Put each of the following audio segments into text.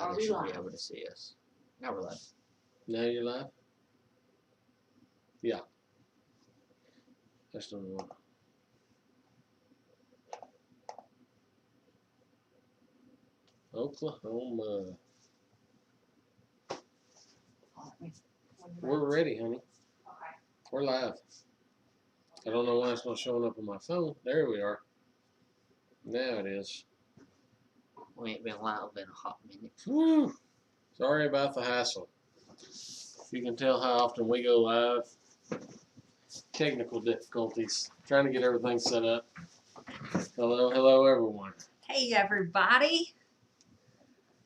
Now Are they we should live? be able to see us. Now we're live. Now you're live? Yeah. That's the one. Oklahoma. We're ready, honey. Okay. We're live. I don't know why it's not showing up on my phone. There we are. Now it is. We ain't been live in a hot minute. Woo! Sorry about the hassle. You can tell how often we go live. Technical difficulties. Trying to get everything set up. Hello everyone. Hey everybody.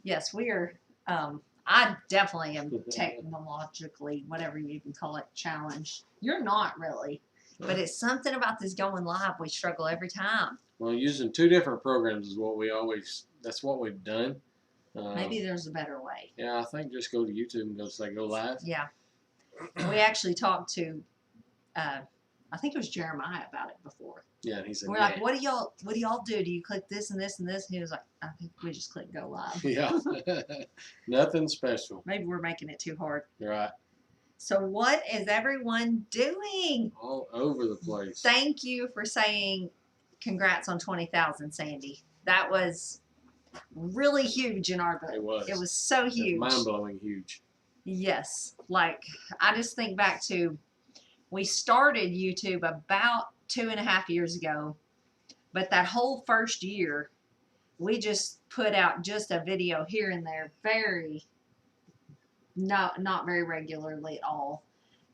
Yes, we are. I definitely am technologically, whatever you can call it, challenged. You're not really, but it's something about this going live. We struggle every time. Well, using two different programs is what we always. That's what we've done. Maybe there's a better way. Yeah, I think just go to YouTube and go say go live. Yeah. We actually talked to, I think it was Jeremiah about it before. Yeah, and he said, We're like, what do y'all do? Do you click this and this and this? And he was like, I think we just click go live. Yeah, nothing special. Maybe we're making it too hard. Right. So what is everyone doing? All over the place. Thank you for saying congrats on 20,000, Sandy. That was really huge in our book. It was. It was so huge. Mind-blowing huge. Yes. Like, I just think back to, we started YouTube about 2.5 years ago, but that whole first year, we just put out just a video here and there, not very regularly at all.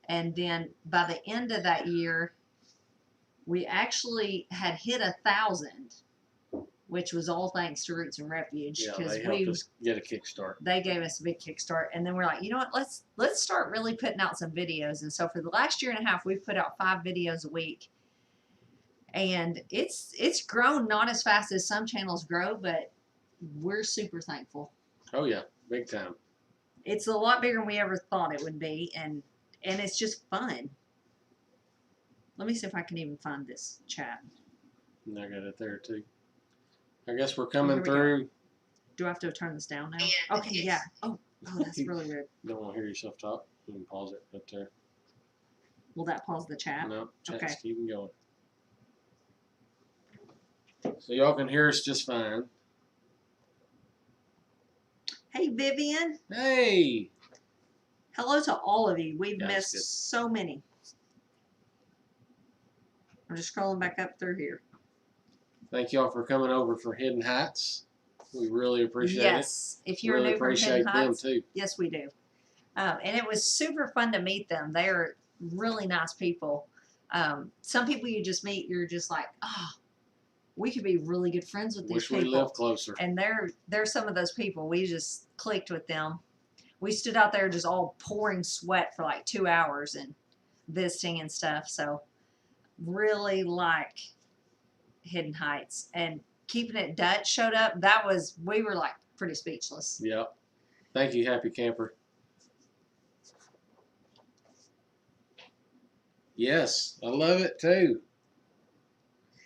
And then by the end of that year, we actually had hit 1,000, which was all thanks to Roots and Refuge. Yeah, because they helped us get a kickstart. They gave us a big kickstart, and then we're like, you know what? Let's start really putting out some videos. And so for the last 1.5 years, we've put out 5 videos a week, and it's grown not as fast as some channels grow, but we're super thankful. Oh yeah, big time. It's a lot bigger than we ever thought it would be, and it's just fun. Let me see if I can even find this chat. And I got it there too. I guess we're coming we through. Do I have to turn this down now? Yeah, Okay, yeah. Oh, that's really weird. Don't want to hear yourself talk. You can pause it right there. Will that pause the chat? No, chat's Okay. keeping going. So y'all can hear us just fine. Hey, Vivian. Hey! Hello to all of you. We've Yeah, that's missed so many. I'm just scrolling back up through here. Thank y'all for coming over for Hidden Heights. We really appreciate it. Yes, if you're really new from appreciate Hidden Heights, them too. yes, we do. And it was super fun to meet them. They are really nice people. Some people you just meet, you're just like, oh, we could be really good friends with these Wish people. we lived closer. And they're some of those people. We just clicked with them. We stood out there just all pouring sweat for like 2 hours and visiting and stuff. So really like Hidden Heights. And Keeping It Dutch showed up. We were like pretty speechless. Yep. Thank you, Happy Camper. Yes, I love it too.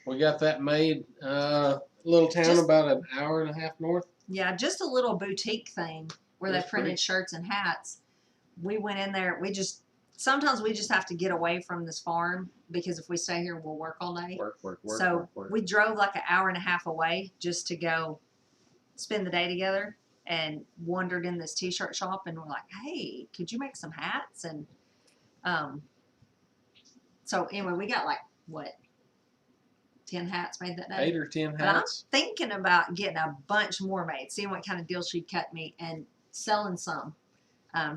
We got that made. Little town about an hour and a half north. Yeah, just a little boutique thing where they That's printed pretty. shirts and hats. We went in there. Sometimes we just have to get away from this farm because if we stay here, we'll work all day. Work. So we drove like an hour and a half away just to go spend the day together and wandered in this t-shirt shop and we're like, hey, could you make some hats? And so anyway, we got like, what, 10 hats made that day? 8 or 10 But I'm hats. thinking about getting a bunch more made, seeing what kind of deal she'd cut me and selling some.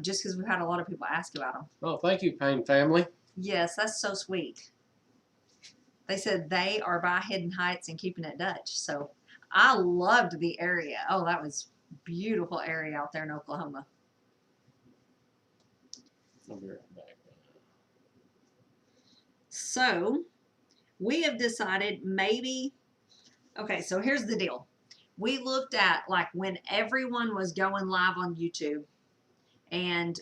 Just because we've had a lot of people ask about them. Oh, thank you, Payne family. Yes, that's so sweet. They said they are by Hidden Heights and Keeping It Dutch. So I loved the area. Oh, that was beautiful area out there in Oklahoma. I'll be right back. So we have decided maybe, okay, so here's the deal. We looked at like when everyone was going live on YouTube and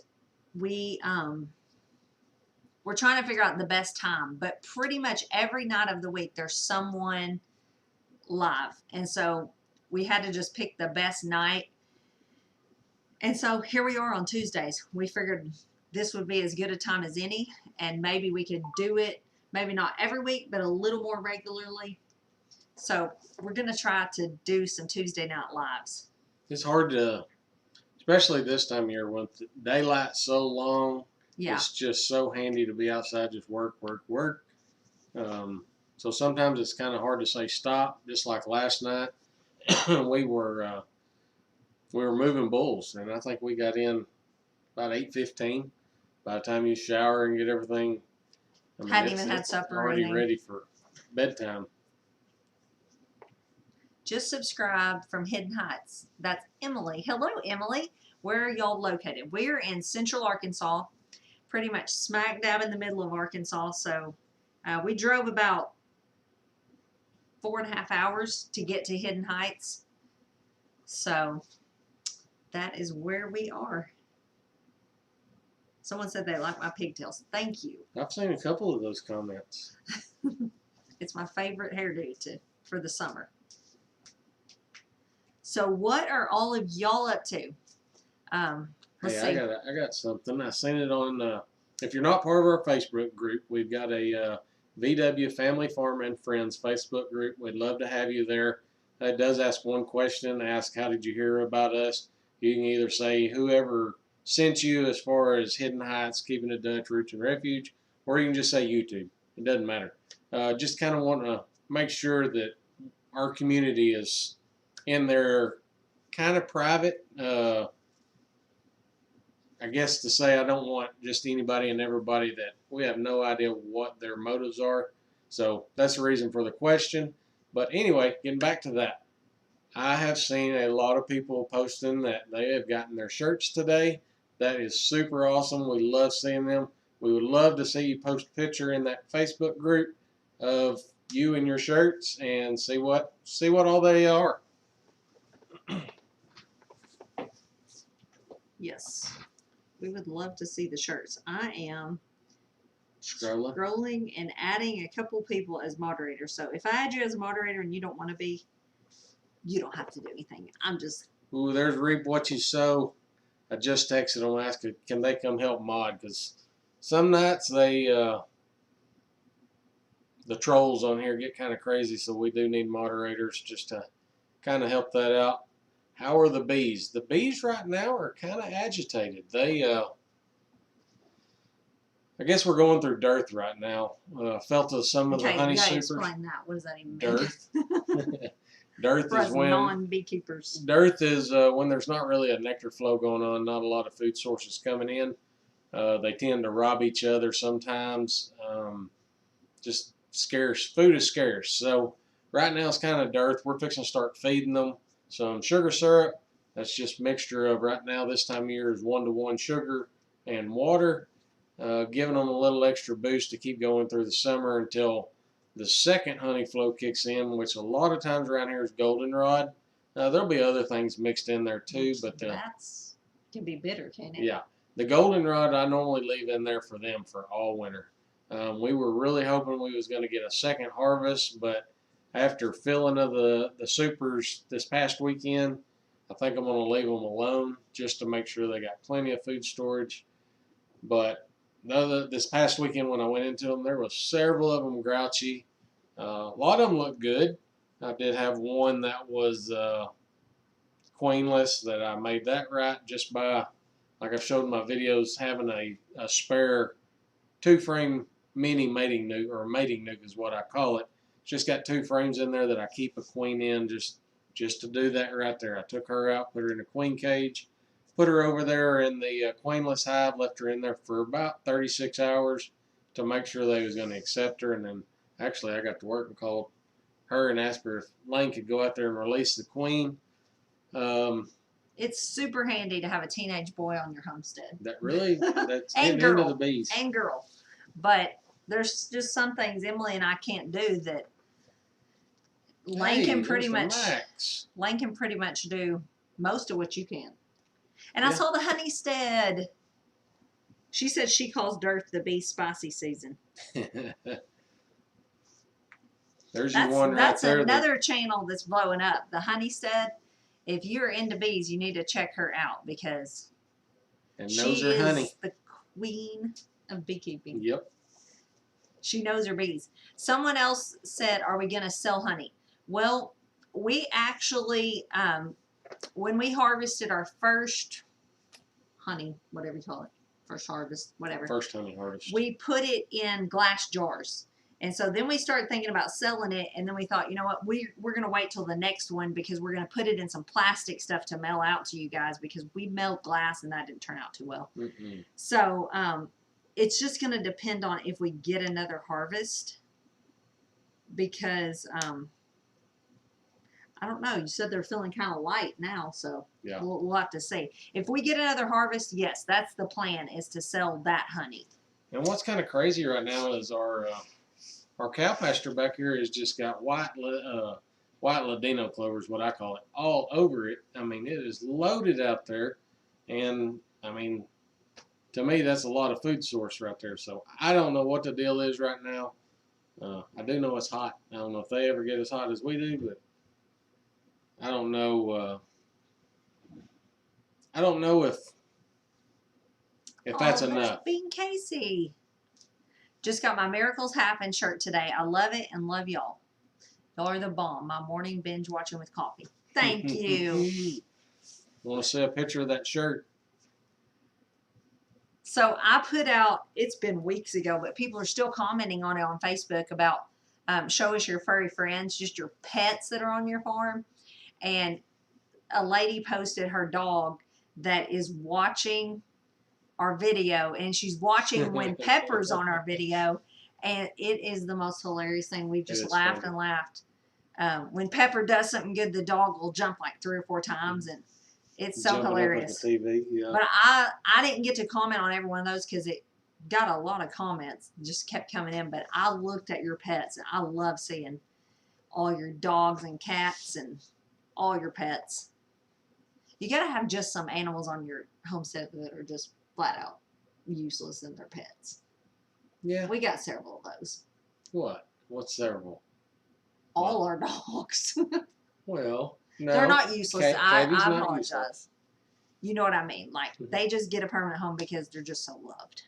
we're trying to figure out the best time, but pretty much every night of the week there's someone live. And so we had to just pick the best night. And so here we are on Tuesdays. We figured this would be as good a time as any, and maybe we could do it, maybe not every week, but a little more regularly. So we're going to try to do some Tuesday night lives. It's hard to, especially this time of year when the daylight's so long. Yeah. It's just so handy to be outside, just work. So sometimes it's kind of hard to say stop. Just like last night, we were moving bulls, and I think we got in about 8:15. By the time you shower and get everything, Hadn't even had supper or already anything. ready for bedtime. Just subscribe from Hidden Heights. That's Emily. Hello, Emily. Where are y'all located? We're in Central Arkansas, pretty much smack dab in the middle of Arkansas. So we drove about 4.5 hours to get to Hidden Heights. So that is where we are. Someone said they like my pigtails. Thank you. I've seen a couple of those comments. It's my favorite hairdo for the summer. So what are all of y'all up to? Let's Hey, see. I got something. I seen it on. If you're not part of our Facebook group, we've got a VW Family Farm and Friends Facebook group. We'd love to have you there. It does ask one question. Ask, how did you hear about us? You can either say whoever sent you as far as Hidden Heights, Keeping It Dutch, Roots and Refuge, or you can just say YouTube. It doesn't matter. Just kind of want to make sure that our community is in there kind of private. I guess to say I don't want just anybody and everybody that we have no idea what their motives are. So that's the reason for the question. But anyway, getting back to that. I have seen a lot of people posting that they have gotten their shirts today. That is super awesome. We love seeing them. We would love to see you post a picture in that Facebook group of you and your shirts and see what all they are. Yes. We would love to see the shirts. I am Scrolling. and adding a couple people as moderators. So if I add you as a moderator and you don't want to be, you don't have to do anything. I'm just. Ooh, there's Reap What You Sow. I just texted them asking, can they come help mod? Because some nights the trolls on here get kind of crazy, so we do need moderators just to kind of help that out. How are the bees? The bees right now are kind of agitated. They, I guess we're going through dearth right now. Felt of some of the honey you gotta supers. explain that. What does that even mean? Dearth. Dearth For is us when non-beekeepers. dearth is when there's not really a nectar flow going on, not a lot of food sources coming in. They tend to rob each other sometimes. Just scarce. Food is scarce. So right now it's kind of dearth. We're fixing to start feeding them some sugar syrup. That's just mixture of, right now this time of year is 1-to-1 sugar and water. Giving them a little extra boost to keep going through the summer until the second honey flow kicks in, which a lot of times around here is goldenrod. There'll be other things mixed in there too, but That's can be bitter, can it? yeah, the goldenrod I normally leave in there for them for all winter. We were really hoping we was going to get a second harvest, but after filling of the supers this past weekend, I think I'm going to leave them alone just to make sure they got plenty of food storage. But this past weekend when I went into them, there was several of them grouchy. A lot of them looked good. I did have one that was queenless that I made that right just by, like I've showed in my videos, having a spare 2-frame mini mating nuke, or mating nuke is what I call it. It's just got 2 frames in there that I keep a queen in just to do that right there. I took her out, put her in a queen cage, put her over there in the queenless hive, left her in there for about 36 hours to make sure they was going to accept her. And then actually I got to work and called her and asked her if Lane could go out there and release the queen. It's super handy to have a teenage boy on your homestead. That's And getting into girl. the bees. And girl. But there's just some things Emily and I can't do that Lane can pretty much do most of what you can. And I saw the honeystead. She said she calls dearth the bee spicy season. There's your one right That's there. another channel that's blowing up. The honeystead. if you're into bees, you need to check her out because And she knows her is honey. the queen of beekeeping. Yep. She knows her bees. Someone else said, are we going to sell honey? Well, we actually, when we harvested our first honey, whatever you call it, first harvest, whatever, First honey harvest. we put it in glass jars. And so then we started thinking about selling it. And then we thought, you know what, we're going to wait till the next one because we're going to put it in some plastic stuff to mail out to you guys because we mailed glass and that didn't turn out too well. Mm-mm. So it's just going to depend on if we get another harvest because I don't know. You said they're feeling kind of light now, so Yeah. we'll have to see. If we get another harvest, yes, that's the plan is to sell that honey. And what's kind of crazy right now is our cow pasture back here has just got white ladino clover is what I call it, all over it. I mean, it is loaded out there, and I mean, to me, that's a lot of food source right there. So I don't know what the deal is right now. I do know it's hot. I don't know if they ever get as hot as we do, but I don't know. I don't know if that's there's enough. Bean Casey. Just got my Miracles Happen shirt today. I love it and love y'all. Y'all are the bomb. My morning binge watching with coffee. Thank you. Want to see a picture of that shirt? So I put out, it's been weeks ago, but people are still commenting on it on Facebook about show us your furry friends, just your pets that are on your farm. And a lady posted her dog that is watching our video, and she's watching when Pepper's on our video, and it is the most hilarious thing. We've just laughed and laughed. When Pepper does something good, the dog will jump like 3 or 4 times, and it's so Jumping hilarious. up at the TV, yeah. But I didn't get to comment on every one of those because it got a lot of comments, just kept coming in. But I looked at your pets, and I love seeing all your dogs and cats and all your pets. You got to have just some animals on your homestead that are just flat out useless in their pets. Yeah. We got several of those. What? What's several? All our dogs. Well, no. They're not useless. I Katie's not apologize. useless. You know what I mean? Like, they just get a permanent home because they're just so loved.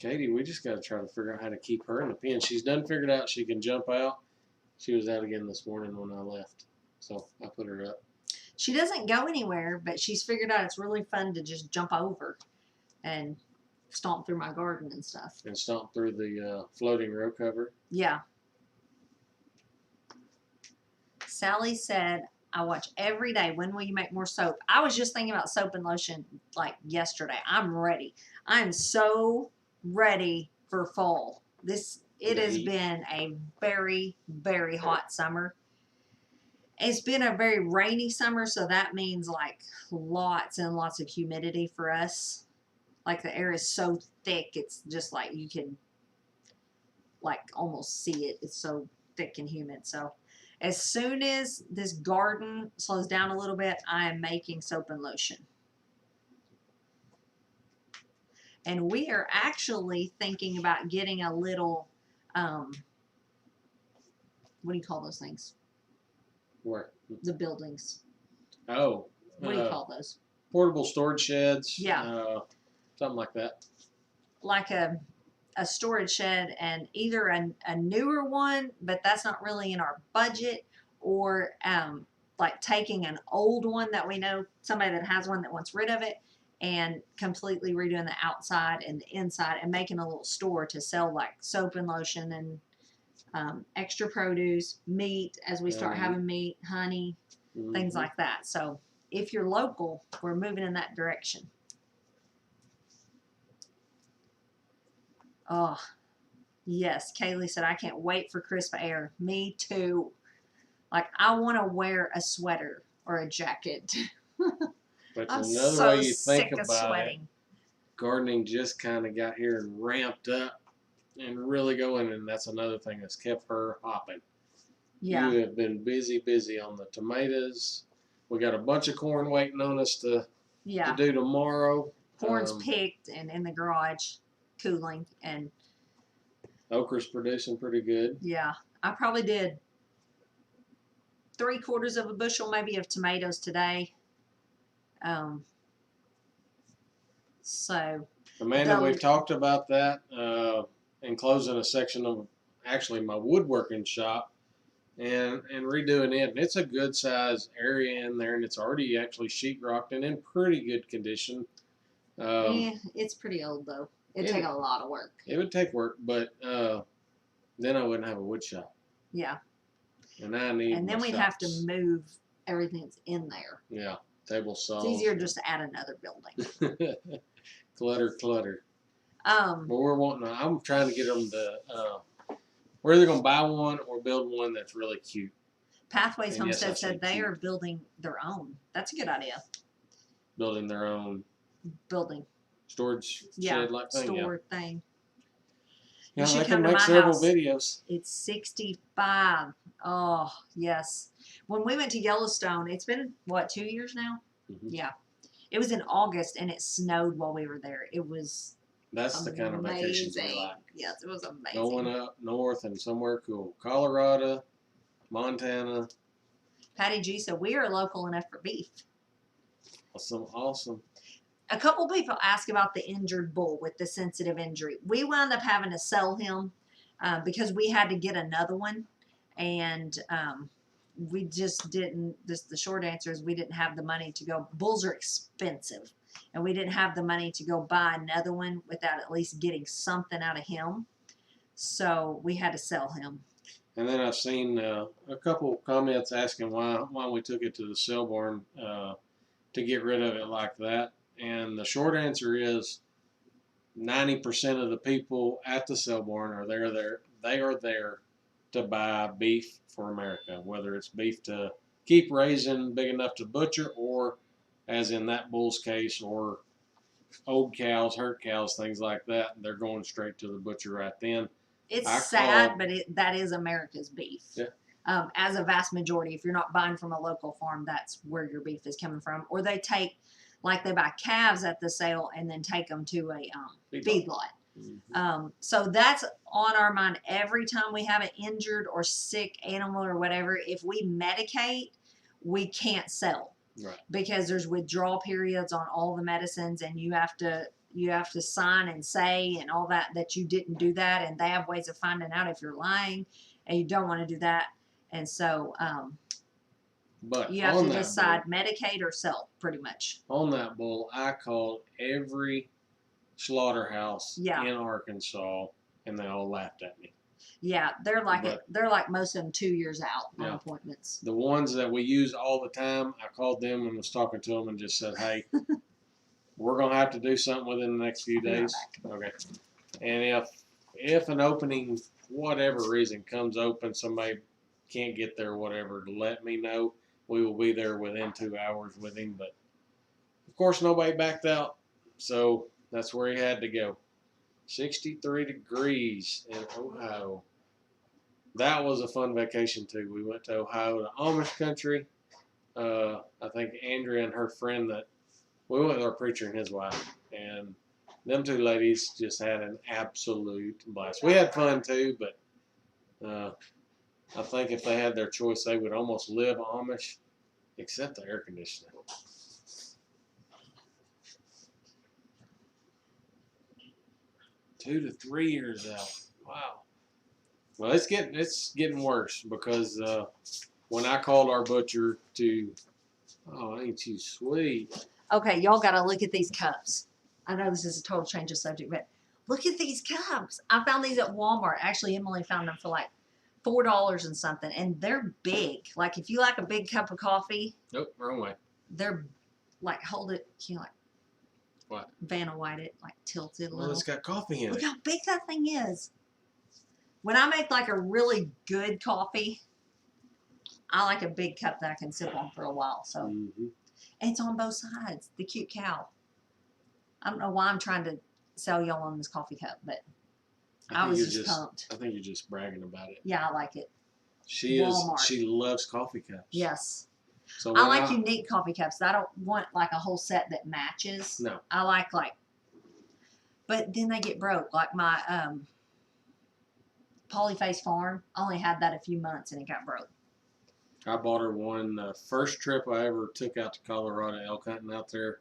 Katie, we just got to try to figure out how to keep her in the pen. She's done figured out she can jump out. She was out again this morning when I left. So I put her up. She doesn't go anywhere, but she's figured out it's really fun to just jump over and stomp through my garden and stuff. And stomp through the floating row cover. Yeah. Sally said, I watch every day. When will you make more soap? I was just thinking about soap and lotion like yesterday. I'm ready. I'm so ready for fall. It has been a very, very hot summer. It's been a very rainy summer, so that means like lots and lots of humidity for us. Like the air is so thick, it's just like you can like almost see it. It's so thick and humid. So as soon as this garden slows down a little bit, I am making soap and lotion. And we are actually thinking about getting a little, what do you call those things? Where? The buildings. Oh. What do you call those? Portable storage sheds. Yeah. Something like that. Like a storage shed, and either a newer one, but that's not really in our budget, or like taking an old one that we know somebody that has one that wants rid of it and completely redoing the outside and the inside and making a little store to sell like soap and lotion and extra produce, meat as we start having meat, honey, things like that. So if you're local, we're moving in that direction. Oh, yes. Kaylee said, I can't wait for crisp air. Me too. Like, I want to wear a sweater or a jacket. But I'm another so way you think sick of about sweating. it, gardening just kind of got here and ramped up and really going, and that's another thing that's kept her hopping. Yeah. You have been busy on the tomatoes. We got a bunch of corn waiting on us to do tomorrow. Corn's picked and in the garage cooling, and okra's producing pretty good. yeah, I probably did 3/4 of a bushel maybe of tomatoes today. So Amanda, The- we've talked about that, enclosing a section of actually my woodworking shop and redoing it. And it's a good size area in there, and it's already actually sheetrocked and in pretty good condition. yeah, it's pretty old though. It'd take a lot of work. It would take work, but then I wouldn't have a wood shop. Yeah. And I need And then my we'd have to shops. move everything that's in there. Yeah, table saws. It's easier just to add another building. clutter. Um, But I'm trying to get them to, we're either going to buy one or build one that's really cute. Pathways And yes, I Homestead say said they cute. are building their own. That's a good idea. Building their own Building. storage Yeah. shed like thing. Store thing. Yeah, You should they come can to make my several house. videos. It's 65. Oh, yes. When we went to Yellowstone, it's been, what, 2 years now? Mhm. Yeah. It was in August and it snowed while we were there. It was That's the kind of vacations we amazing. like. Yes, it was amazing. Going up north and somewhere cool. Colorado, Montana. Patty G said, we are local enough for beef. Awesome. A couple people ask about the injured bull with the sensitive injury. We wound up having to sell him because we had to get another one, and we just didn't. The short answer is we didn't have the money to go. Bulls are expensive, and we didn't have the money to go buy another one without at least getting something out of him. So we had to sell him. And then I've seen a couple comments asking why we took it to the sale barn to get rid of it like that. And the short answer is 90% of the people at the sale barn are they are there to buy beef for America, whether it's beef to keep raising big enough to butcher, or as in that bull's case, or old cows, hurt cows, things like that. They're going straight to the butcher right then. It's I sad, call- but that is America's beef. Yeah. As a vast majority, if you're not buying from a local farm, that's where your beef is coming from. Or they buy calves at the sale and then take them to a feedlot. Mhm. So that's on our mind every time we have an injured or sick animal or whatever. If we medicate, we can't sell. Right. Because there's withdrawal periods on all the medicines, and you have to sign and say and all that you didn't do that, and they have ways of finding out if you're lying, and you don't want to do that. And so But you have on to that decide medicate or sell, pretty much. on that bull, I called every slaughterhouse Yeah. in Arkansas, and they all laughed at me. Yeah, they're like But- they're like most of them 2 years out on Yeah. appointments. The ones that we use all the time, I called them and was talking to them and just said, "Hey, we're gonna have to do something within the next few Be right days." Okay. And if an opening, whatever reason, comes open, somebody can't get there, whatever, let me know. We will be there within 2 hours with him. But of course, nobody backed out, so that's where he had to go. 63 degrees in Ohio. That was a fun vacation too. We went to Ohio, to Amish country. I think Andrea and her friend we went with our preacher and his wife, and them two ladies just had an absolute blast. We had fun too, but I think if they had their choice, they would almost live Amish, except the air conditioning. Two to 3 years out. Wow. Well, it's getting worse because when I called our butcher oh, ain't you sweet? Okay, y'all got to look at these cups. I know this is a total change of subject, but look at these cups. I found these at Walmart. Actually, Emily found them for like $4 and something, and they're big. Like if you like a big cup of coffee, Nope, wrong way. they're like hold it. Can you like What? Vanna White it, like tilt it a Well, little? it's got coffee in Look it. how big that thing is. When I make like a really good coffee, I like a big cup that I can sip on for a while. So Mhm. it's on both sides. The cute cow. I don't know why I'm trying to sell y'all on this coffee cup, but I think was you're just pumped. I think you're just bragging about it. Yeah, I like it. She Walmart. loves coffee cups. Yes. So I when like unique coffee cups. I don't want like a whole set that matches. No. I like, but then they get broke. Like my Polyface Farm, I only had that a few months and it got broke. I bought her one. The first trip I ever took out to Colorado elk hunting out there,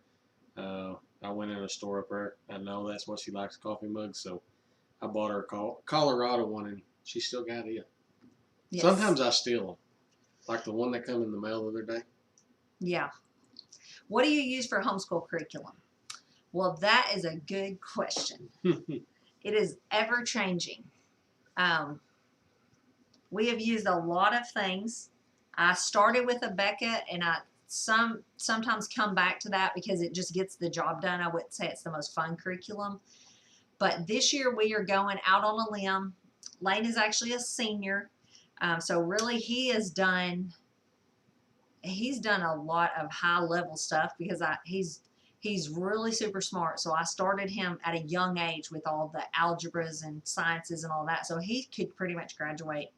I went in a store up there. I know that's what she likes, coffee mugs. So I bought her a Colorado one, and she still got it. Yes. Sometimes I steal them, like the one that come in the mail the other day. Yeah. What do you use for homeschool curriculum? Well, that is a good question. It is ever changing. We have used a lot of things. I started with a Becca, and I sometimes come back to that because it just gets the job done. I wouldn't say it's the most fun curriculum. But this year we are going out on a limb. Lane is actually a senior. So really he's done a lot of high level stuff because he's really super smart. So I started him at a young age with all the algebras and sciences and all that. So he could pretty much graduate.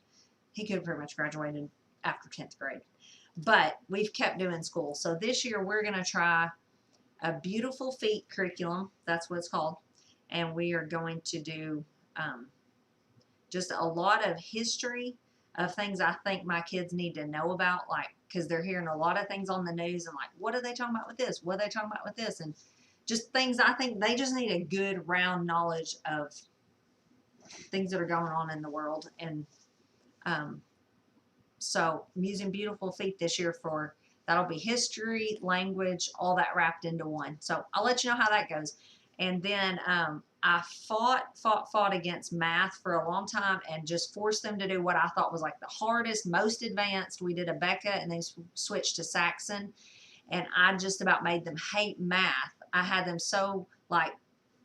He could have pretty much graduated after 10th grade. But we've kept doing school. So this year we're going to try a beautiful feet curriculum. That's what it's called. And we are going to do just a lot of history of things I think my kids need to know about, like, because they're hearing a lot of things on the news and like, what are they talking about with this? What are they talking about with this? And just things I think they just need a good round knowledge of things that are going on in the world. And so I'm using Beautiful Feet this year for, that'll be history, language, all that wrapped into one. So I'll let you know how that goes. And then I fought against math for a long time and just forced them to do what I thought was like the hardest, most advanced. We did a Becca and then switched to Saxon. And I just about made them hate math. I had them so like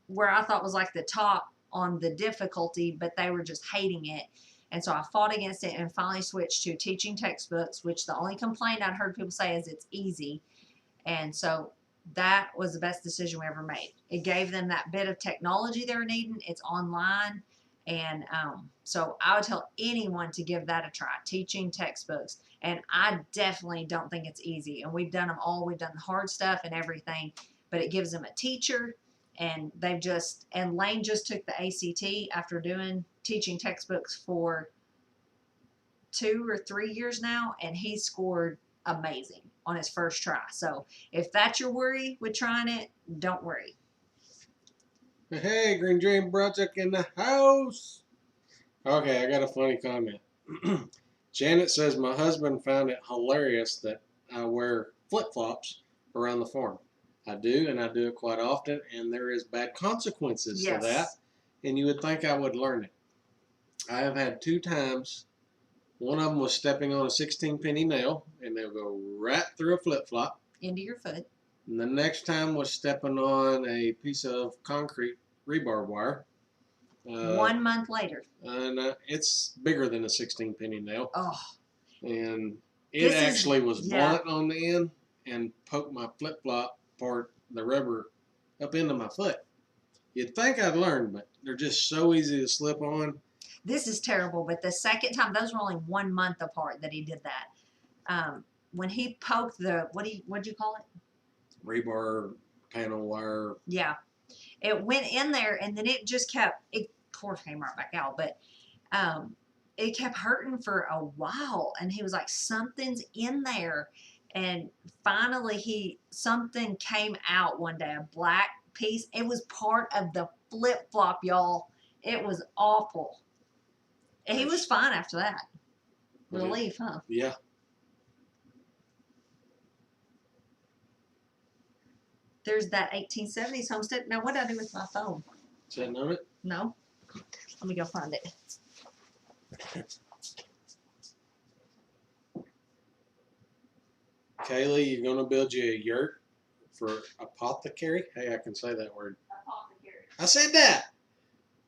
where I thought was like the top on the difficulty, but they were just hating it. And so I fought against it and finally switched to teaching textbooks, which the only complaint I'd heard people say is it's easy. And so that was the best decision we ever made. It gave them that bit of technology they were needing. It's online. And so I would tell anyone to give that a try, teaching textbooks. And I definitely don't think it's easy. And we've done them all. We've done the hard stuff and everything. But it gives them a teacher. And Lane just took the ACT after doing teaching textbooks for 2 or 3 years now, and he scored amazing on his first try. So if that's your worry with trying it, don't worry. Hey, Green Dream Project in the house. Okay, I got a funny comment. Janet says my husband found it hilarious that I wear flip-flops around the farm. I do, and I do it quite often, and there is bad consequences to that, and you would think I would learn it. I have had 2 times. One of them was stepping on a 16-penny nail, and they'll go right through a flip-flop. Into your foot. And the next time was stepping on a piece of concrete rebar wire. 1 month later. And it's bigger than a 16-penny nail. Oh. And it actually was blunt on the end and poked my flip-flop part, the rubber, up into my foot. You'd think I'd learn, but they're just so easy to slip on. This is terrible, but the second time, those were only 1 month apart that he did that. When he poked the, what'd you call it? Rebar panel wire. Yeah. It went in there, and then it just kept, it of course came right back out, but it kept hurting for a while. And he was like, something's in there. And finally something came out one day, a black piece. It was part of the flip-flop, y'all. It was awful. And he was fine after that. Relief, huh? Yeah. There's that 1870s homestead. Now, what did I do with my phone? Sitting on it? No. Let me go find it. Kaylee, you're going to build you a yurt for apothecary? Hey, I can say that word. Apothecary. I said that!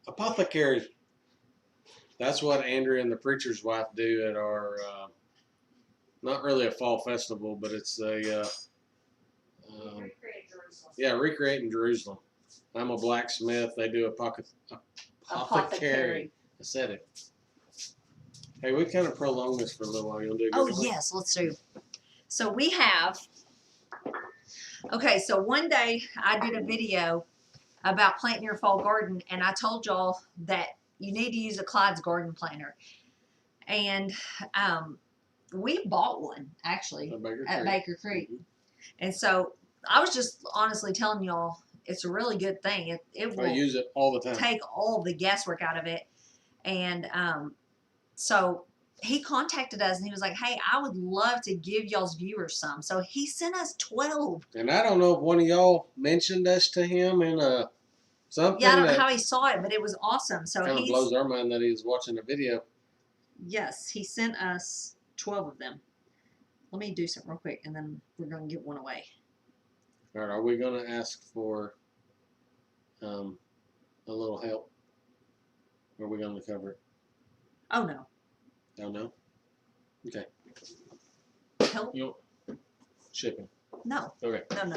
Apothecary. That's what Andrea and the preacher's wife do at our, not really a fall festival, but it's a, Recreating Jerusalem. I'm a blacksmith. They do apothecary. I said it. Hey, we kind of prolonged this for a little while. You want to do Oh, yes, let's do. So we have, okay, so one day I did a video about planting your fall garden, and I told y'all that you need to use a Clyde's garden planter. And We bought one actually At Baker at Creek. Baker Creek, and so I was just honestly telling y'all it's a really good thing. It I will use it all the time. take all the guesswork out of it, and so he contacted us and he was like, "Hey, I would love to give y'all's viewers some." So he sent us 12. And I don't know if one of y'all mentioned us to him in something Yeah, I don't know that how he saw it, but it was awesome. So kind of blows our mind that he was watching the video. yes, he sent us 12 of them. Let me do something real quick, and then we're going to give one away. All right, are we going to ask for a little help? Or are we going to cover it? Oh, no. Oh, no? Okay. Help? You shipping. No. Okay. No.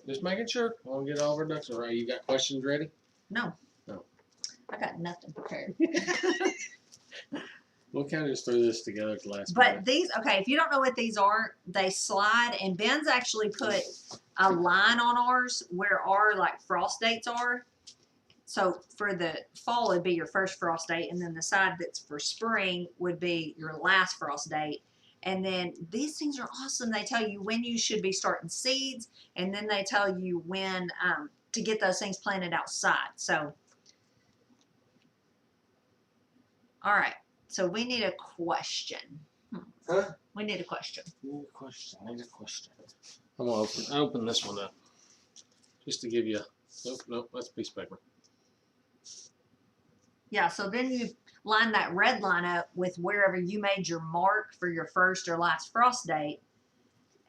Just making sure. I want to get all of our ducks right. You got questions ready? No. No. I got nothing prepared. We kind of just threw this together at the last But minute. these, okay, if you don't know what these are, they slide, and Ben's actually put a line on ours where our like frost dates are. So for the fall, it'd be your first frost date, and then the side that's for spring would be your last frost date. And then these things are awesome. They tell you when you should be starting seeds, and then they tell you when to get those things planted outside. So, all right. So we need a question. Huh? We need a question. Need a question. I'm going to open this one up. Just to give you nope, that's a piece of paper. Yeah, so then you line that red line up with wherever you made your mark for your first or last frost date.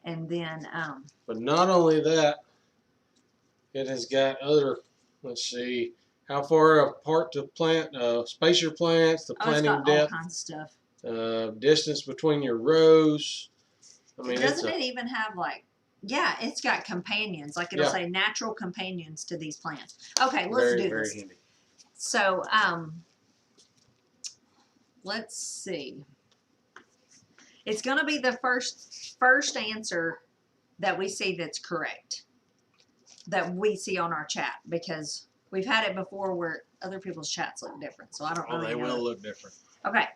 And then, But not only that, it has got other, let's see, how far apart to plant, space your plants, the it's planting got all depth, kinds of stuff. distance between your rows. I mean, Doesn't it even have like, yeah, it's got companions. Like it'll Yeah. say natural companions to these plants. Okay, let's very, do very this. handy. So, let's see. It's going to be the first answer that we see that's correct, that we see on our chat, because we've had it before where other people's chats look different. So I don't Oh, really they know. will look different. Okay.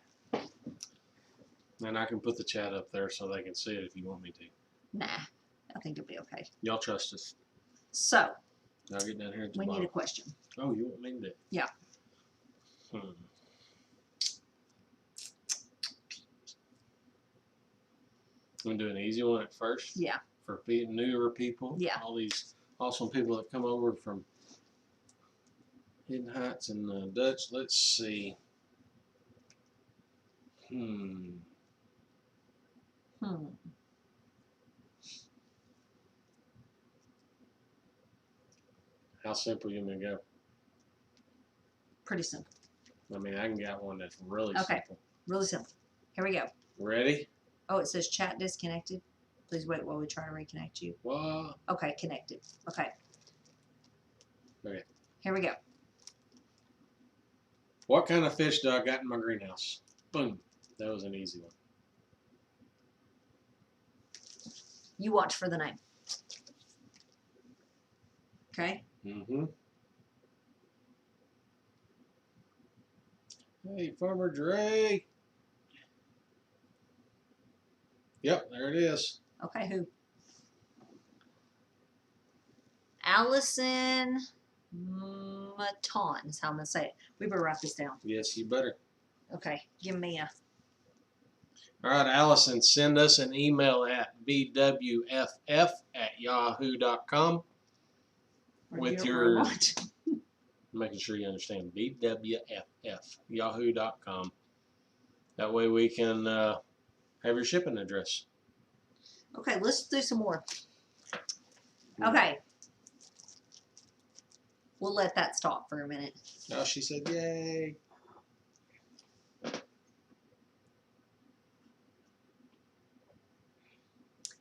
And I can put the chat up there so they can see it if you want me to. Nah, I think it'll be okay. Y'all trust us. So I'll get down here at the we bottom. need a question. Oh, you want me to? Yeah. I'm gonna do an easy one at first. Yeah. For newer people. Yeah. All these awesome people that come over from Hidden Heights and Dutch. Let's see. How simple you gonna go? Pretty simple. I mean, I can get one that's really Okay. simple. Really simple. Here we go. Ready? Oh, it says chat disconnected. Please wait while we try to reconnect you. What? Okay, connected. Okay. Okay. Here we go. What kind of fish do I got in my greenhouse? Boom. That was an easy one. You watch for the name. Okay. Mm-hmm. Hey, Farmer Dre. Yep, there it is. Okay, who? Allison Maton is how I'm going to say it. We better write this down. Yes, you better. Okay, give me a... All right, Allison, send us an email at VWFF@yahoo.com with your, making sure you understand, VWFF@yahoo.com. That way we can have your shipping address. Okay, let's do some more. Okay. We'll let that stop for a minute. Oh, she said, yay.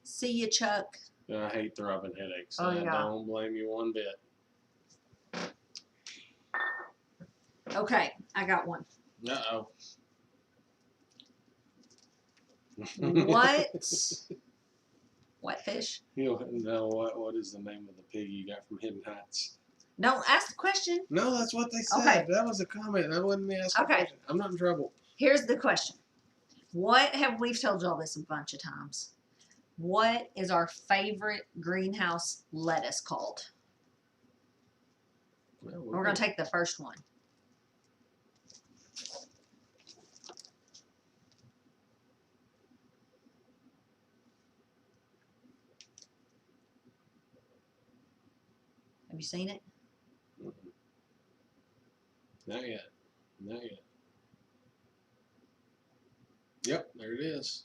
See you, Chuck. I hate throbbing headaches. Oh, I yeah. don't blame you one bit. Okay, I got one. Uh-oh. What fish? You don't know what is the name of the pig you got from Hidden Heights? No, ask the question. No, that's what they said. Okay. That was a comment. That wasn't me asking a Okay. question. I'm not in trouble. Here's the question. What have we've told y'all this a bunch of times? What is our favorite greenhouse lettuce called? Well, We're gonna take the first one. Have you seen it? Not yet. Not yet. Yep, there it is.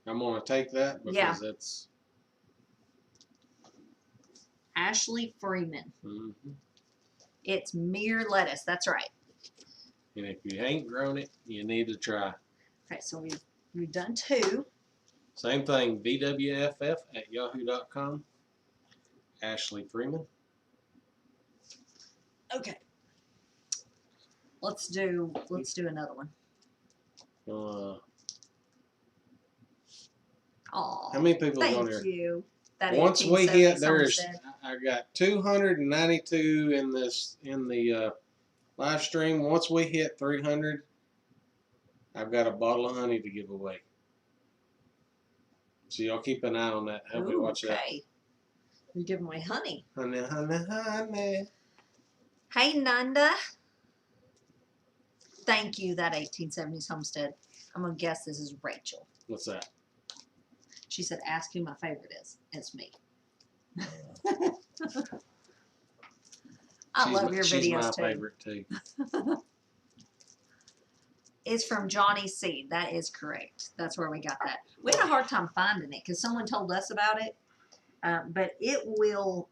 I'm gonna take that because Yeah. it's. Ashley Freeman. Mhm. It's mere lettuce. That's right. And if you ain't grown it, you need to try. Okay, so we've done 2. Same thing. VWFF@yahoo.com. Ashley Freeman. Okay. Let's do another one. Oh, How many people is on thank here? you. That Once we 1870 hit, there's Homestead. I got 292 in the live stream. Once we hit 300, I've got a bottle of honey to give away. So y'all keep an eye on that. Help me watch that. Okay. You're giving away honey. Honey, honey, honey. Hey, Nanda. Thank you, that 1870s Homestead. I'm going to guess this is Rachel. What's that? She said, ask who my favorite is. It's me. I love your she's videos my too. favorite too. It's from Johnny Seed. That is correct. That's where we got that. We had a hard time finding it because someone told us about it, but it will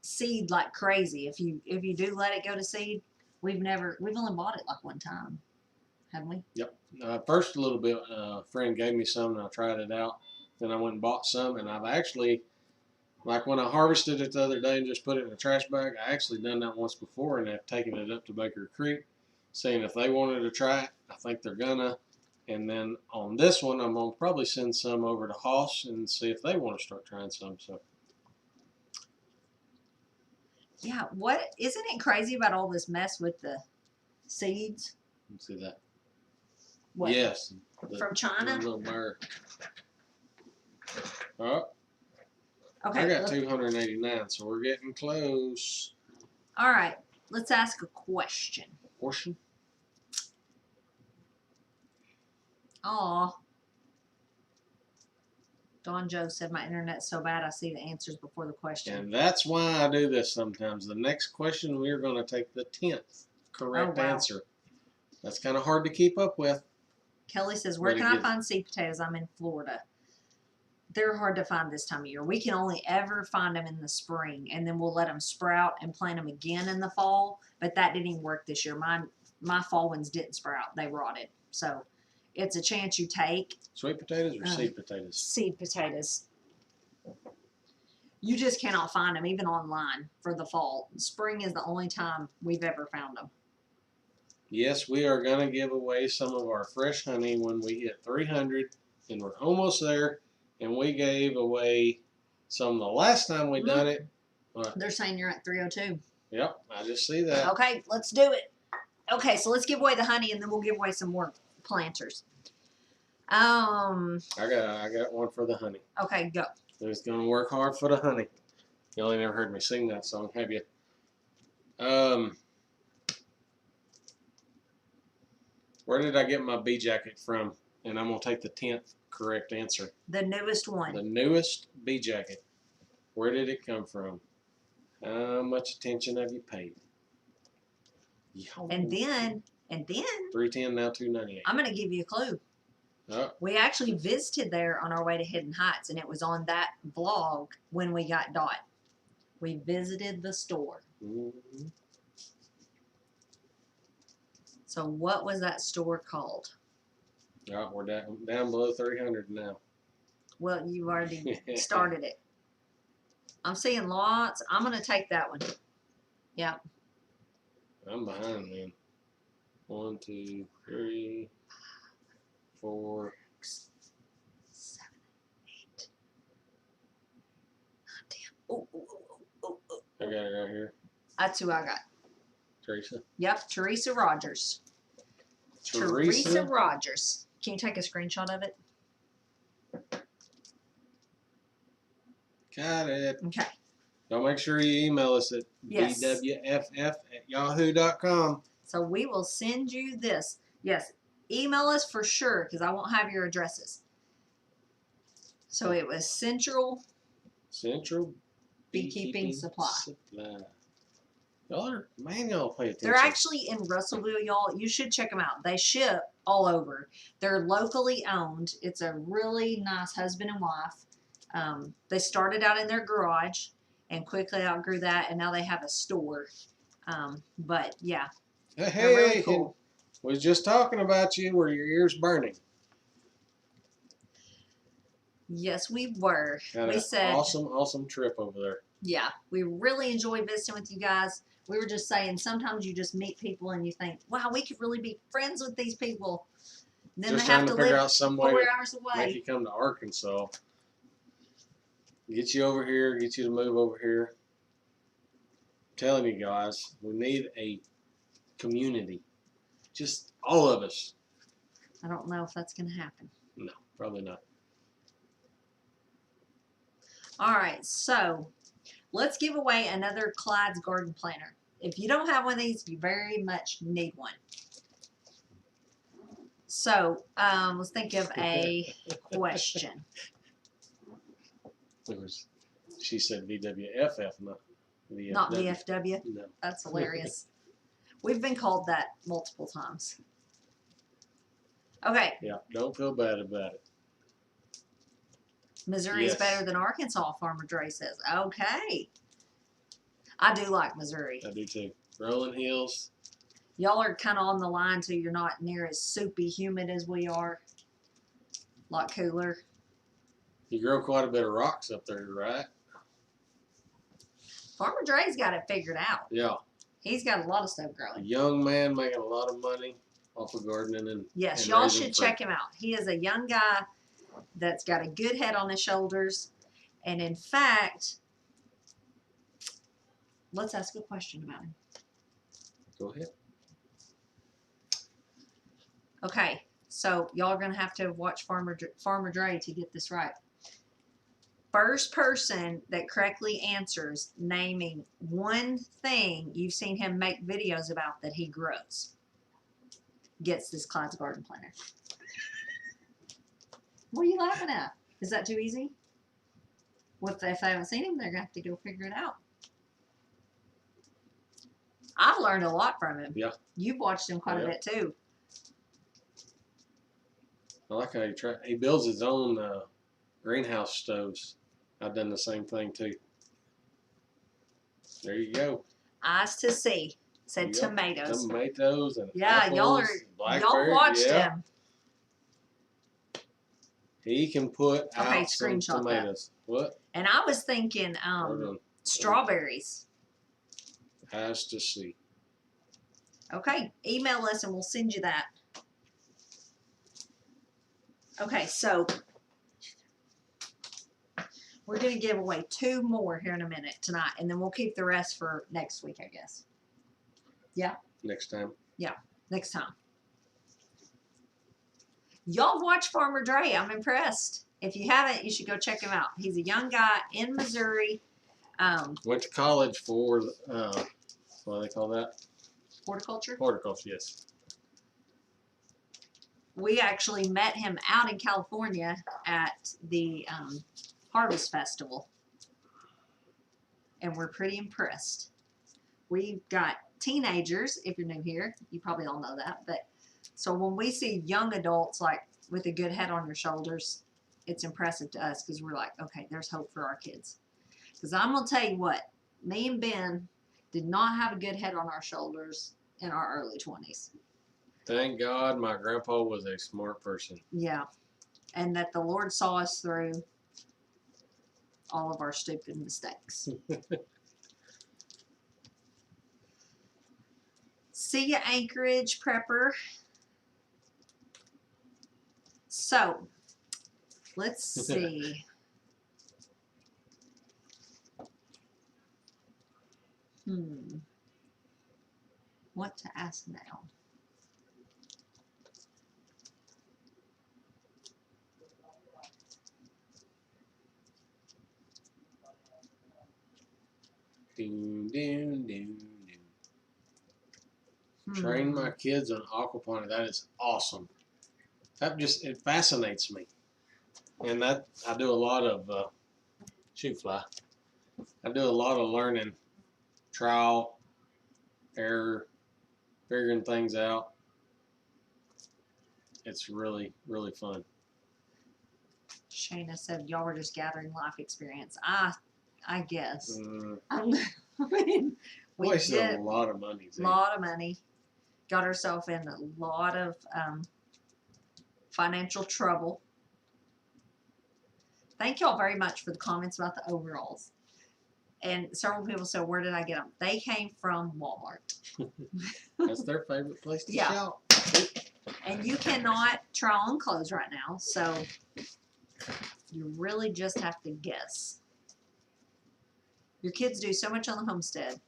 seed like crazy if you do let it go to seed. We've only bought it like one time, haven't we? Yep. First a little bit, a friend gave me some and I tried it out. Then I went and bought some, and I've actually, like when I harvested it the other day and just put it in a trash bag, I actually done that once before and have taken it up to Baker Creek, seeing if they wanted to try it. I think they're gonna. And then on this one, I'm gonna probably send some over to Hoss and see if they want to start trying some. So. Yeah. What isn't it crazy about all this mess with the seeds? Let's see that. What? Yes. From China? Little bird. Oh, Okay. I got 289, so we're getting close. All right. Let's ask a question. Portion? Aw. Dawn Joe said my internet's so bad I see the answers before the question. And that's why I do this sometimes. The next question, we're going to take the 10th correct answer. That's kind of hard to keep up with. Kelly says, where can I find seed potatoes? I'm in Florida. They're hard to find this time of year. We can only ever find them in the spring, and then we'll let them sprout and plant them again in the fall. But that didn't even work this year. My fall ones didn't sprout. They rotted. So it's a chance you take. Sweet potatoes or seed potatoes? Seed potatoes. You just cannot find them, even online, for the fall. Spring is the only time we've ever found them. Yes, we are going to give away some of our fresh honey when we hit 300, and we're almost there. And we gave away some the last time we done it. They're saying you're at 302. Yep, I just see that. Okay, let's do it. Okay, so let's give away the honey, and then we'll give away some more planters. I got one for the honey. Okay, go. Who's gonna work hard for the honey? You only never heard me sing that song, have you? Where did I get my bee jacket from? And I'm gonna take the 10th correct answer. The newest one. The newest bee jacket. Where did it come from? How much attention have you paid? And then 310, now 298. I'm gonna give you a clue. Oh. We actually visited there on our way to Hidden Heights, and it was on that vlog when we got Dot. We visited the store. Mm-hmm. So what was that store called? Oh, we're down below 300 now. Well, you already started it. I'm seeing lots. I'm going to take that one. Yeah. I'm behind then. 1, 2, 3, 4, 7, 8, 9, 10. Oh. I got it right here. That's who I got. Teresa. Yep, Teresa Rogers. Teresa Rogers. Can you take a screenshot of it? Got it. Okay. Y'all make sure you email us at Yes. VWFF@yahoo.com. So we will send you this. Yes. Email us for sure because I won't have your addresses. So it was Central Beekeeping Supply. Y'all pay attention. They're actually in Russellville, y'all. You should check them out. They ship all over. They're locally owned. It's a really nice husband and wife. They started out in their garage and quickly outgrew that, and now they have a store. But yeah, Hey, they're really cool. we was just talking about you. Were your ears burning? Yes, we were. Had We an said, awesome trip over there. yeah, we really enjoy visiting with you guys. We were just saying, sometimes you just meet people and you think, wow, we could really be friends with these people. And then Just they have trying to to figure live out some way 4 to hours make away. you come to Arkansas. Get you over here, get you to move over here. I'm telling you guys, we need a community. Just all of us. I don't know if that's going to happen. No, probably not. All right, so let's give away another Clyde's garden planter. If you don't have one of these, you very much need one. So let's think of a question. She said VWFF, not VFW. Not VFW. No. That's hilarious. We've been called that multiple times. Okay, Yeah, don't feel bad about it. Missouri is Yes. better than Arkansas, Farmer Dre says. Okay. I do like Missouri. I do too. Rolling hills. Y'all are kind of on the line too. You're not near as soupy humid as we are. A lot cooler. You grow quite a bit of rocks up there, right? Farmer Dre's got it figured out. Yeah. He's got a lot of stuff A growing. young man making a lot of money off of gardening and Yes, and y'all raising should fruit. check him out. He is a young guy that's got a good head on his shoulders. And in fact, let's ask a question about him. Go ahead. Okay, so y'all are going to have to watch Farmer Dre to get this right. First person that correctly answers naming one thing you've seen him make videos about that he grows gets this Clyde's garden planter. What are you laughing at? Is that too easy? If they haven't seen him, they're going to have to go figure it out. I've learned a lot from him. Yeah. You've watched him quite a bit too. I like how he builds his own greenhouse stoves. I've done the same thing too. There you go. Eyes to see. Said Yep. Tomatoes. Tomatoes and Yeah, apples, y'all watched yeah. him. He can put Okay, out some screenshot tomatoes. What? And I was thinking Hold on. strawberries. Eyes to see. Okay, email us and we'll send you that. Okay, so we're going to give away 2 more here in a minute tonight, and then we'll keep the rest for next week, I guess. Yeah? Next time. Next time. Y'all watch Farmer Dre. I'm impressed. If you haven't, you should go check him out. He's a young guy in Missouri. Went to college for, what do they call that? Horticulture. Horticulture, yes. We actually met him out in California at the Harvest Festival, and we're pretty impressed. We've got teenagers. If you're new here, you probably all know that. But so when we see young adults like with a good head on your shoulders, it's impressive to us because we're like, okay, there's hope for our kids. Because I'm gonna tell you what, me and Ben did not have a good head on our shoulders in our early 20s. Thank God my grandpa was a smart person. Yeah. And that the Lord saw us through all of our stupid mistakes. See ya, Anchorage Prepper. So, let's see. What to ask now? Doom, doom, doom, doom. Train my kids on aquaponics. That is awesome. It fascinates me. And that I do a lot of shoot fly. I do a lot of learning, trial, error, figuring things out. It's really, really fun. Shayna said y'all were just gathering life experience. I guess. I mean, we Wasted did a lot of money. a lot of money. Got herself in a lot of financial trouble. Thank y'all very much for the comments about the overalls. And several people said, where did I get them? They came from Walmart. That's their favorite place to Yeah. shop. And you cannot try on clothes right now, so you really just have to guess. Your kids do so much on the homestead.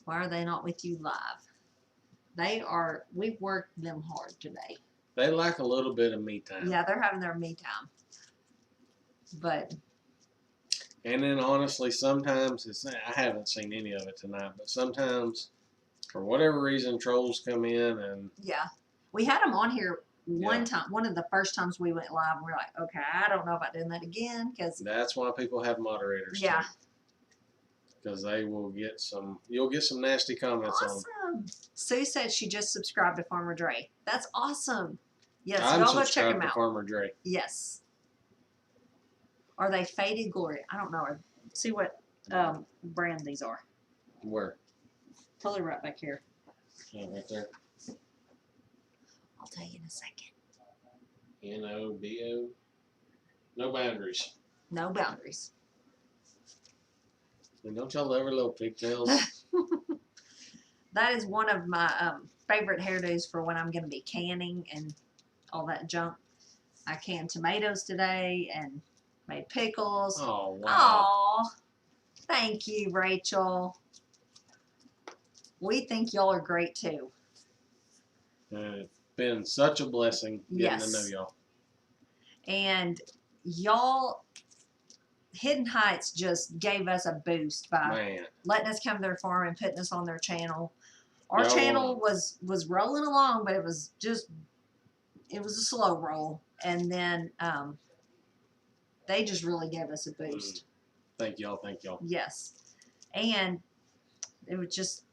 Why are they not with you live? We've worked them hard today. They like a little bit of me time. Yeah, they're having their me time. But And then honestly, sometimes I haven't seen any of it tonight, but sometimes, for whatever reason, trolls come in and yeah, we had them on here one time. One of the first times we went live, we're like, okay, I don't know about doing that again because that's why people have moderators. yeah, Because they will get you'll get some nasty comments on. awesome. Sue said she just subscribed to Farmer Dre. That's awesome. Yes, I'm y'all go check subscribed them to out. Farmer Dre. Yes. Are they Faded Glory? I don't know. See what brand these are. Where? Totally right back here. Oh, right there. I'll tell you in a second. N-O-B-O. No boundaries. No boundaries. And don't y'all ever little pigtails? That is one of my favorite hairdos for when I'm going to be canning and all that junk. I canned tomatoes today and made pickles. Oh, wow. Aw, thank you, Rachel. We think y'all are great too. It's been such a blessing getting to know Yes. y'all. And y'all, Hidden Heights just gave us a boost by Man. letting us come to their farm and putting us on their channel. Our Y'all channel was rolling along, but it was a slow roll. And then they just really gave us a boost. Thank y'all. Thank y'all. Yes. And it was just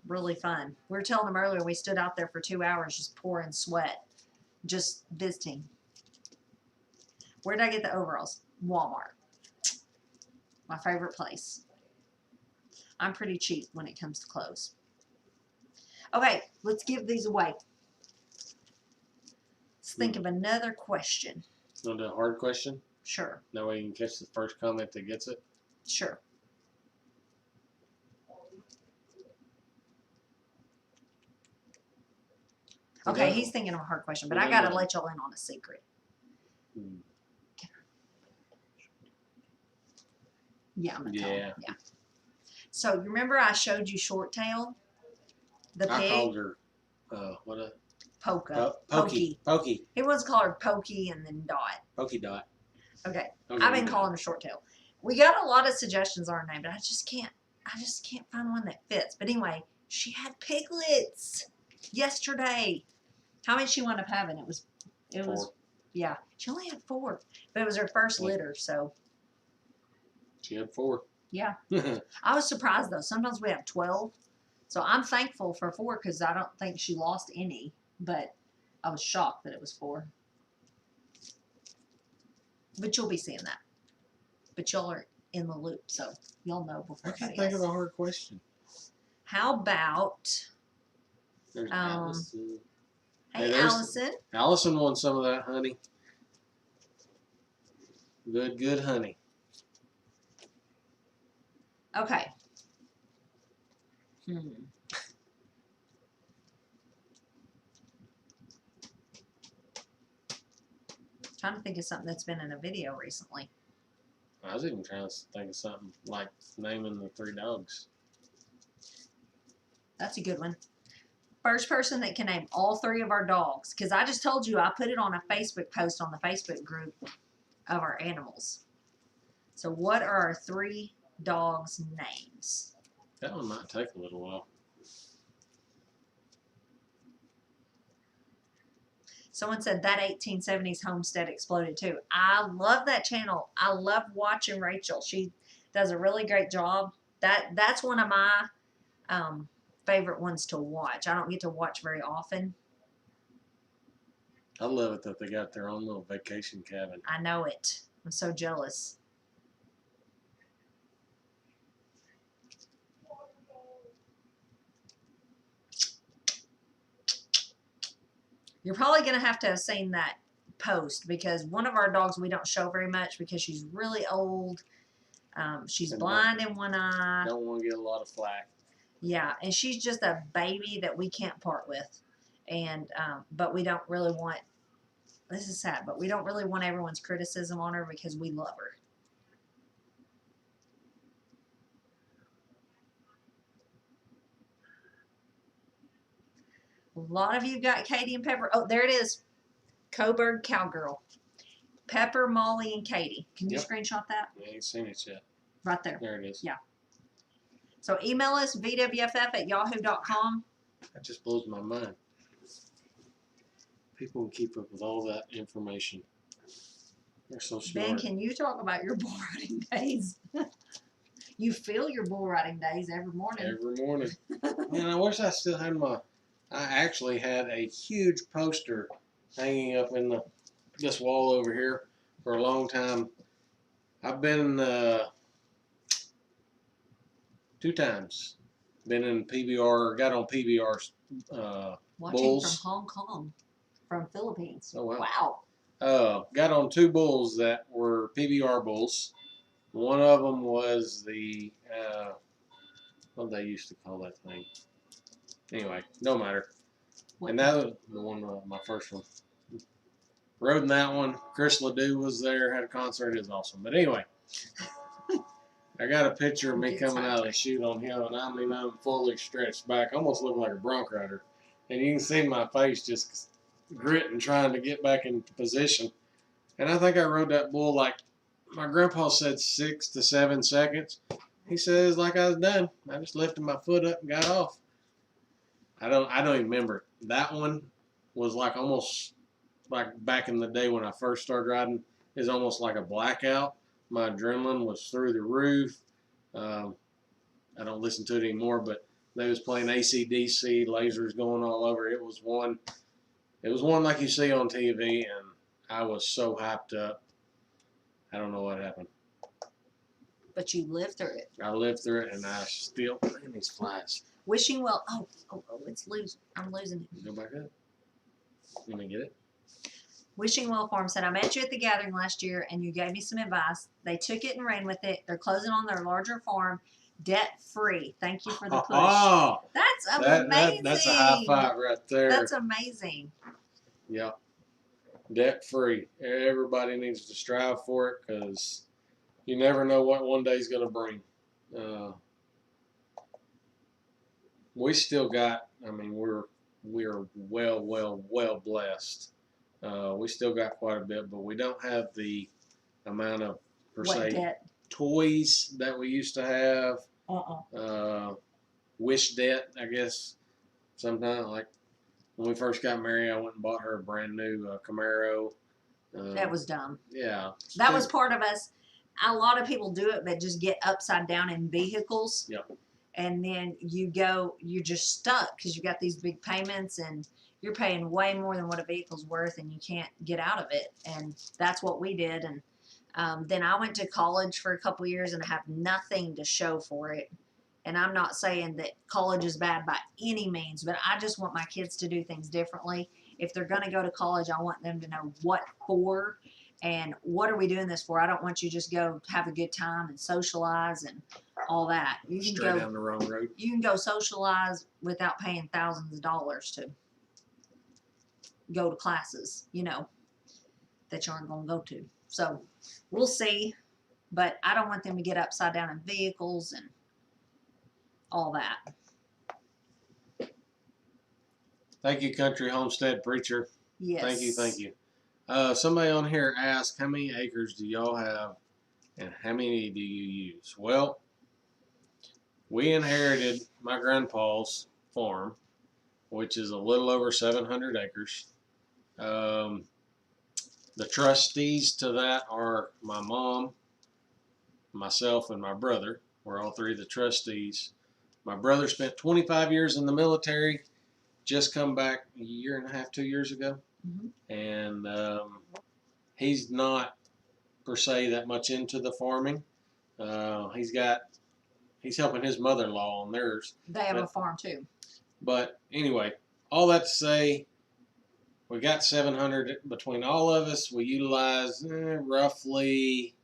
really fun. We were telling them earlier, we stood out there for 2 hours just pouring sweat, just visiting. Where did I get the overalls? Walmart. My favorite place. I'm pretty cheap when it comes to clothes. Okay, let's give these away. Let's think of another question. You want to do a hard question? Sure, That way you can catch the first comment that gets it. sure. Okay, he's thinking of a hard question, but I gotta let y'all in on a secret. Hmm. Yeah, I'm gonna tell Yeah. him. Yeah. So you remember I showed you Short Tail, the I pig, called her, what a Polka, Pokey. Pokey. He was called her Pokey and then Dot. Pokey Dot. Okay, Okay, I've been calling her Short Tail. We got a lot of suggestions on her name, but I just can't find one that fits. But anyway, she had piglets yesterday. How many she wound up having? It was, 4. yeah. She only had 4, but it was her first litter, so She had 4. yeah. I was surprised though. Sometimes we have 12, so I'm thankful for 4 because I don't think she lost any. But I was shocked that it was 4. But you'll be seeing that. But y'all are in the loop, so y'all know before I can't everybody think of else. a hard question. How about There's Allison. hey there's- Allison? Allison won some of that honey. Good honey. Okay. Trying to think of something that's been in a video recently. I was even trying to think of something like naming the 3 dogs. That's a good one. First person that can name all 3 of our dogs, because I just told you I put it on a Facebook post on the Facebook group of our animals. So what are our 3 dogs' names. That one might take a little while. Someone said that 1870s homestead exploded too. I love that channel. I love watching Rachel. She does a really great job. That's one of my favorite ones to watch. I don't get to watch very often. I love it that they got their own little vacation cabin. I know it. I'm so jealous. You're probably going to have seen that post because one of our dogs we don't show very much because she's really old. She's And blind in one eye. Don't want to get a lot of flack. Yeah, and she's just a baby that we can't part with. And but we don't really want, this is sad, but we don't really want everyone's criticism on her because we love her. A lot of you got Katie and Pepper. Oh, there it is. Coburg Cowgirl. Pepper, Molly, and Katie. Can you screenshot that? I ain't seen it yet. Right there. There it is. Yeah. So email us, VWFF@yahoo.com. That just blows my mind. People can keep up with all that information. They're so smart. Ben, can you talk about your bull riding days? You feel your bull riding days every morning. Every morning. Man, I wish I still had my. I actually had a huge poster hanging up in this wall over here for a long time. I've been 2 times. Been in PBR, got on PBR's Watching bulls. from Hong Kong, from Philippines. Oh, wow. Wow. Got on 2 bulls that were PBR bulls. One of them was the, what they used to call that thing. Anyway, no matter. What? And that was the one, my first one. Rode in that one. Chris Ledoux was there, had a concert. It was awesome. But anyway, I got a picture of me coming out of the chute on him, and I mean, I'm fully stretched back, almost looking like a bronc rider. And you can see my face just gritting, trying to get back into position. And I think I rode that bull like, my grandpa said 6 to 7 seconds. He says like I was done. I just lifted my foot up and got off. I don't even remember. That one was like almost like back in the day when I first started riding. Is almost like a blackout. My adrenaline was through the roof. I don't listen to it anymore, but they was playing AC/DC, lasers going all over. It was one like you see on TV, and I was so hyped up. I don't know what happened. But you lived through it. I lived through it, and I still, man, these flies. Wishing well. Oh, it's losing. I'm losing it. Go back up. Let me get it. Wishing Well Farm said, I met you at the gathering last year and you gave me some advice. They took it and ran with it. They're closing on their larger farm, debt free. Thank you for the push. Oh, that's amazing. That's a high five right there. That's amazing. Yep. Debt free. Everybody needs to strive for it because you never know what one day's going to bring. We still got, I mean, we're well blessed. We still got quite a bit, but we don't have the amount of, per se, debt? toys that we used to have. Wish debt, I guess. Sometimes, like when we first got married, I went and bought her a brand new Camaro. That was dumb. Yeah. That was part of us. A lot of people do it, but just get upside down in vehicles. Yep. And then you're just stuck because you got these big payments and you're paying way more than what a vehicle's worth and you can't get out of it. And that's what we did. And then I went to college for a couple years and I have nothing to show for it. And I'm not saying that college is bad by any means, but I just want my kids to do things differently. If they're going to go to college, I want them to know what for and what are we doing this for. I don't want you to just go have a good time and socialize and all that. You can straight down the wrong road. You can go socialize without paying thousands of dollars to go to classes, you know, that you aren't going to go to. So we'll see, but I don't want them to get upside down in vehicles and all that. Thank you, Country Homestead Preacher. Yes. Thank you. Somebody on here asked, how many acres do y'all have and how many do you use? Well, we inherited my grandpa's farm, which is a little over 700 acres. The trustees to that are my mom, myself, and my brother. We're all three of the trustees. My brother spent 25 years in the military, just come back a year and a half, 2 years ago. And he's not per se that much into the farming. He's helping his mother-in-law on theirs. They have a farm too. But anyway, all that to say, we got 700 between all of us. We utilize roughly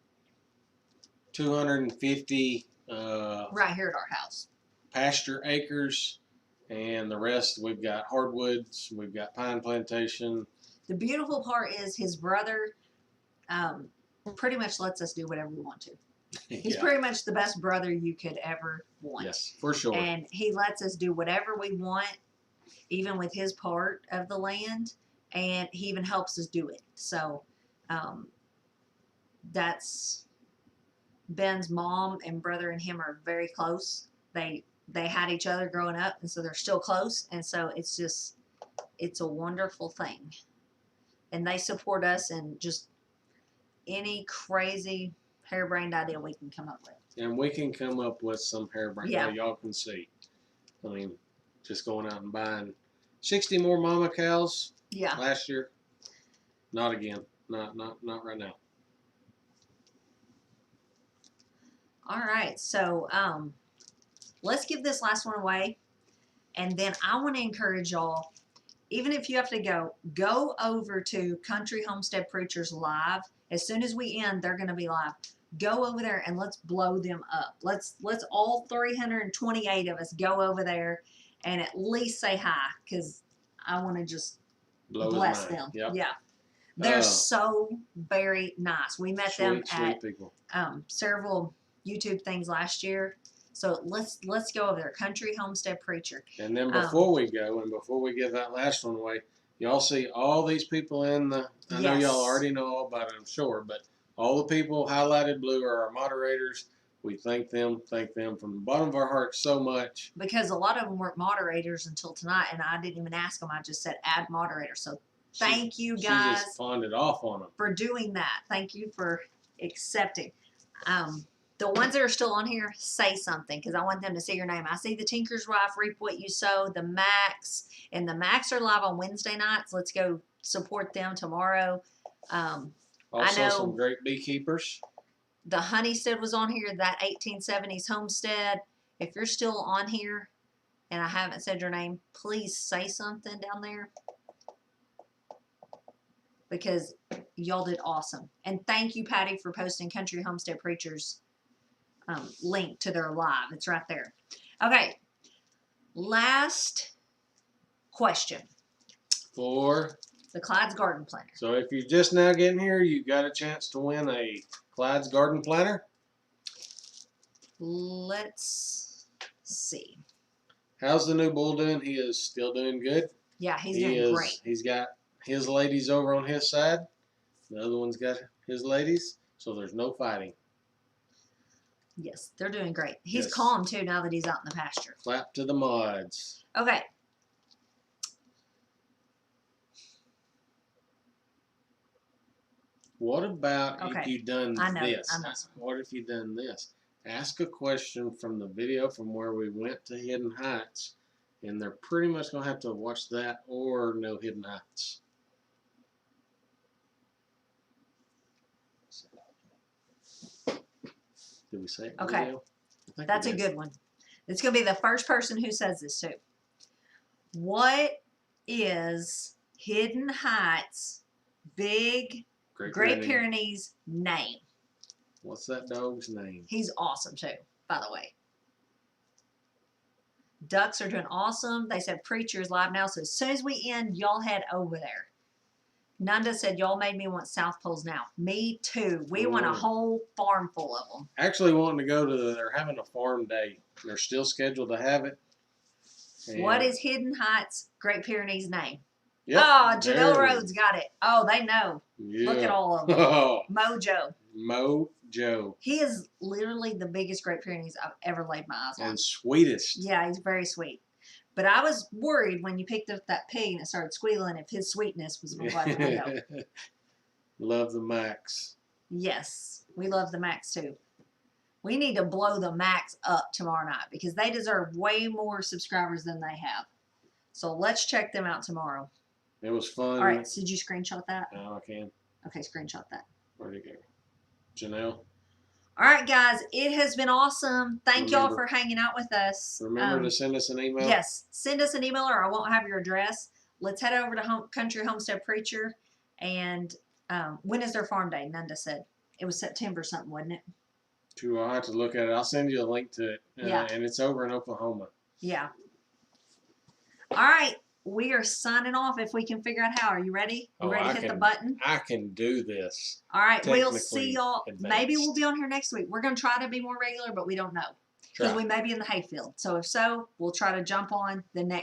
250 Right here at our house. pasture acres, and the rest we've got hardwoods, we've got pine plantation. The beautiful part is his brother pretty much lets us do whatever we want to. He's pretty much the best brother you could ever want. Yes, for sure. And he lets us do whatever we want, even with his part of the land, and he even helps us do it. So that's Ben's mom and brother and him are very close. They had each other growing up, and so they're still close. And so it's a wonderful thing. And they support us in just any crazy harebrained idea we can come up with. And we can come up with some harebrained, y'all can see. I mean, just going out and buying 60 more mama cows last year. Not again. Not right now. All right, so let's give this last one away, and then I want to encourage y'all, even if you have to go over to Country Homestead Preachers Live. As soon as we end, they're going to be live. Go over there and let's blow them up. Let's all 328 of us go over there and at least say hi, because I want to just bless them. Yep. Yeah. They're so very nice. We met them at people. Several YouTube things last year. So let's go over there. Country Homestead Preacher. And then before we go, and before we give that last one away, y'all see all these people in the, I know y'all already know all about it, I'm sure, but all the people highlighted blue are our moderators. We thank them from the bottom of our hearts so much. Because a lot of them weren't moderators until tonight, and I didn't even ask them. I just said add moderator. So thank you guys. She just pawned it off on them. For doing that. Thank you for accepting. The ones that are still on here, say something, because I want them to see your name. I see the Tinker's Wife, Reap What You Sow, the Max, and the Max are live on Wednesday nights. Let's go support them tomorrow. Also, I know some great beekeepers. The Honeystead was on here, that 1870s homestead. If you're still on here and I haven't said your name, please say something down there, because y'all did awesome. And thank you, Patty, for posting Country Homestead Preachers link to their live. It's right there. Okay, last question For the Clyde's Garden Planner. So if you're just now getting here, you got a chance to win a Clyde's Garden Planner. Let's see. How's the new bull doing? He is still doing good. Yeah, he's doing great. He's got his ladies over on his side. The other one's got his ladies. So there's no fighting. Yes, they're doing great. He's calm too now that he's out in the pasture. Clap to the mods. Okay. What about if you done this? I know. What if you done this? Ask a question from the video from where we went to Hidden Heights, and they're pretty much going to have to watch that or no Hidden Heights. Did we say it? Okay. That's a good one. It's going to be the first person who says this too. What is Hidden Heights' big Great Pyrenees name? What's that dog's name? He's awesome too, by the way. Ducks are doing awesome. They said Preacher is live now, so as soon as we end, y'all head over there. Nanda said, y'all made me want South Poles now. Me too. We want a whole farm full of them. Actually wanting to go to, they're having a farm day. They're still scheduled to have it. And what is Hidden Heights' Great Pyrenees name? Yep, oh, Janelle Rhodes got it. Oh, they know. Yeah. Look at all of them. Mojo. Mojo. He is literally the biggest Great Pyrenees I've ever laid my eyes on. And sweetest. Yeah, he's very sweet. But I was worried when you picked up that pig and it started squealing if his sweetness was going to go out the window. Love the Max. Yes, we love the Max too. We need to blow the Max up tomorrow night because they deserve way more subscribers than they have. So let's check them out tomorrow. It was fun. All right, so did you screenshot that? Now I can. Okay, screenshot that. Where'd it go? Janelle? All right, guys, it has been awesome. Thank y'all Remember- for hanging out with us. Remember to send us an email? Yes, send us an email or I won't have your address. Let's head over to Country Homestead Preacher. And when is their farm day? Nunda said. It was September something, wasn't it? I'll have to look at it. I'll send you a link to it. Yeah. And it's over in Oklahoma. Yeah. All right. We are signing off if we can figure out how. Are you ready? You Oh, ready I to hit the can- button? I can do this. All right. We'll Technically see y'all. Maybe we'll be on here next week. We're going to try to be more regular, but we don't know. Because Try. we may be in the hayfield. So if so, we'll try to jump on the next